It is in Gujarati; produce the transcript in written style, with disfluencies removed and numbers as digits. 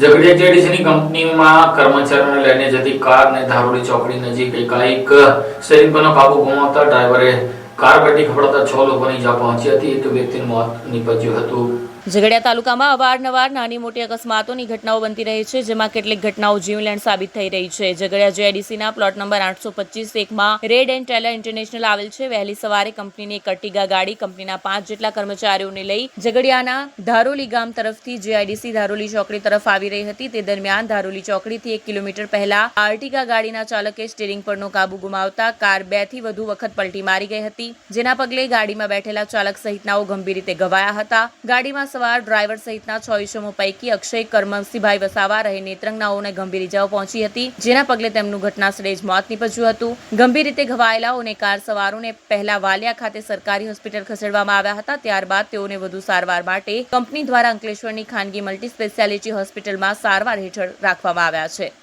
ઝઘડિયા જેડીસીની કંપનીમાં કર્મચારીઓને લઈને જતી કારને ધારોલી ચોકડી નજીક એકાએક સ્ટીયરિંગ પરનો કાબુ ગુમાવતા ડ્રાઈવરે કાર પલટી ખવડાવતા 6 લોકોને ઈજા પહોંચી હતી. એક વ્યક્તિનું મોત નીપજ્યું હતું. ઝઘડિયા તાલુકામાં અવારનવાર નાની મોટી અકસ્માતોની ઘટનાઓ બનતી રહી છે, જેમાં કેટલીક ઘટનાઓ જીવલેણ સાબિત થઈ રહી છે. ઝઘડિયા જેડીસીના પ્લોટ નંબર 825 માં રેડ એન્ડ ટેલર ઇન્ટરનેશનલ આવેલ છે. વહેલી સવારે કંપનીની એક અર્ટિગા ગાડી કંપનીના 5 જેટલા કર્મચારીઓને લઈ ઝઘડિયાના ધારોલી ગામ તરફથી જેઆઈડીસી ધારોલી ચોકડી તરફ આવી રહી હતી. તે દરમિયાન ધારોલી ચોકડીથી 1 કિલોમીટર પહેલા અર્ટિગા ગાડીના ચાલકે સ્ટીયરિંગ પરનો કાબુ ગુમાવતા કાર 2 થી વધુ વખત પલટી મારી ગઈ હતી, જેના પગલે ગાડીમાં બેઠેલા ચાલક સહિતનાઓ ગંભીર રીતે ઘવાયા હતા. ગાડીમાં સવાર ડ્રાઈવર સહિતના 6 ઈસમો પૈકી અક્ષય કરમસિંહભાઈ વસાવા રહે નેત્રંગનાઓને ગંભીર ઈજાઓ પહોંચી હતી, જેના પગલે તેમનું ઘટનાસ્થળે જ મોત નીપજ્યું હતું. ગંભીર રીતે ઘવાયેલાઓને કાર સવારોને પહેલા વાલિયા ખાતે સરકારી હોસ્પિટલ ખસેડવામાં આવ્યા હતા. ત્યારબાદ તેઓને વધુ સારવાર માટે કંપની દ્વારા અંકલેશ્વરની ખાનગી મલ્ટી સ્પેશિયાલિટી હોસ્પિટલમાં સારવાર હેઠળ રાખવામાં આવ્યા છે.